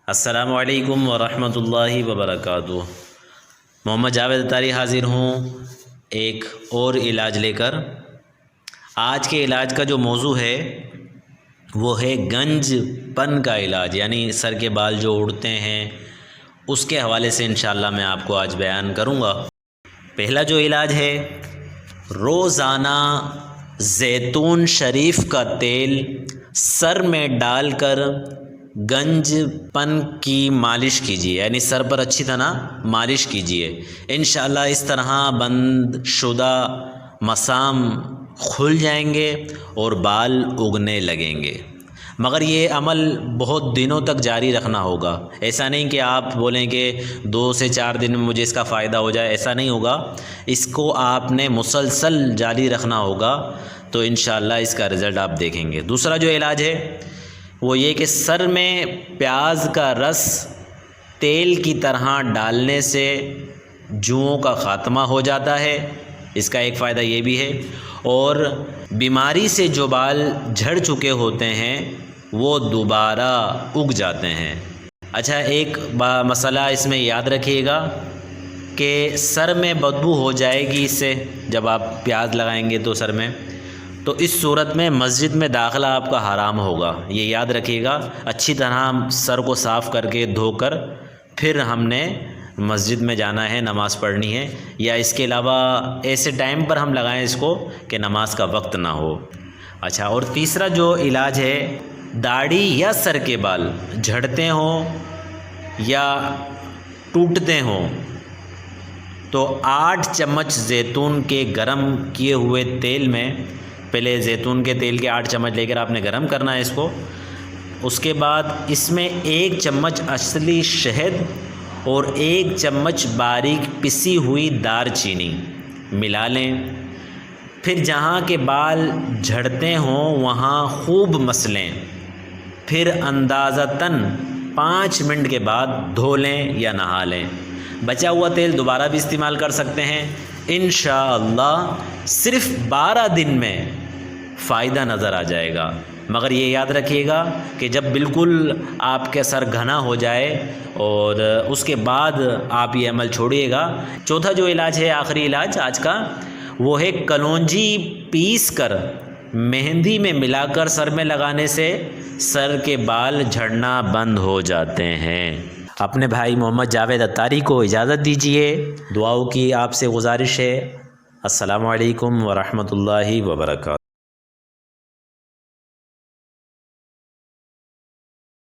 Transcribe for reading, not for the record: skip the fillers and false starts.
السلام علیکم ورحمۃ اللہ وبرکاتہ۔ محمد جاوید اتاری حاضر ہوں ایک اور علاج لے کر۔ آج کے علاج کا جو موضوع ہے وہ ہے گنج پن کا علاج، یعنی سر کے بال جو اڑتے ہیں اس کے حوالے سے انشاءاللہ میں آپ کو آج بیان کروں گا۔ پہلا جو علاج ہے، روزانہ زیتون شریف کا تیل سر میں ڈال کر گنج پن کی مالش کیجیے، یعنی سر پر اچھی طرح مالش کیجیے۔ انشاءاللہ اس طرح بند شدہ مسام کھل جائیں گے اور بال اگنے لگیں گے، مگر یہ عمل بہت دنوں تک جاری رکھنا ہوگا۔ ایسا نہیں کہ آپ بولیں کہ 2 سے 4 دن میں مجھے اس کا فائدہ ہو جائے، ایسا نہیں ہوگا۔ اس کو آپ نے مسلسل جاری رکھنا ہوگا تو انشاءاللہ اس کا رزلٹ آپ دیکھیں گے۔ دوسرا جو علاج ہے وہ یہ کہ سر میں پیاز کا رس تیل کی طرح ڈالنے سے جوؤں کا خاتمہ ہو جاتا ہے، اس کا ایک فائدہ یہ بھی ہے، اور بیماری سے جو بال جھڑ چکے ہوتے ہیں وہ دوبارہ اگ جاتے ہیں۔ اچھا، ایک مسئلہ اس میں یاد رکھیے گا کہ سر میں بدبو ہو جائے گی اس سے، جب آپ پیاز لگائیں گے تو سر میں، تو اس صورت میں مسجد میں داخلہ آپ کا حرام ہوگا، یہ یاد رکھیے گا۔ اچھی طرح سر کو صاف کر کے دھو کر پھر ہم نے مسجد میں جانا ہے، نماز پڑھنی ہے، یا اس کے علاوہ ایسے ٹائم پر ہم لگائیں اس کو کہ نماز کا وقت نہ ہو۔ اچھا، اور تیسرا جو علاج ہے، داڑھی یا سر کے بال جھڑتے ہوں یا ٹوٹتے ہوں تو 8 چمچ زیتون کے گرم کیے ہوئے تیل میں، پہلے زیتون کے تیل کے 8 چمچ لے کر آپ نے گرم کرنا ہے اس کو، اس کے بعد اس میں 1 چمچ اصلی شہد اور 1 چمچ باریک پسی ہوئی دار چینی ملا لیں۔ پھر جہاں کے بال جھڑتے ہوں وہاں خوب مسلیں، پھر اندازتاً 5 منٹ کے بعد دھو لیں یا نہا لیں۔ بچا ہوا تیل دوبارہ بھی استعمال کر سکتے ہیں۔ انشاءاللہ صرف 12 دن میں فائدہ نظر آ جائے گا، مگر یہ یاد رکھیے گا کہ جب بالکل آپ کا سر گھنا ہو جائے اور اس کے بعد آپ یہ عمل چھوڑیے گا۔ چوتھا جو علاج ہے، آخری علاج آج کا، وہ ہے کلونجی پیس کر مہندی میں ملا کر سر میں لگانے سے سر کے بال جھڑنا بند ہو جاتے ہیں۔ اپنے بھائی محمد جاوید اتاری کو اجازت دیجیے، دعاؤں کی آپ سے گزارش ہے۔ السلام علیکم ورحمۃ اللہ وبرکاتہ۔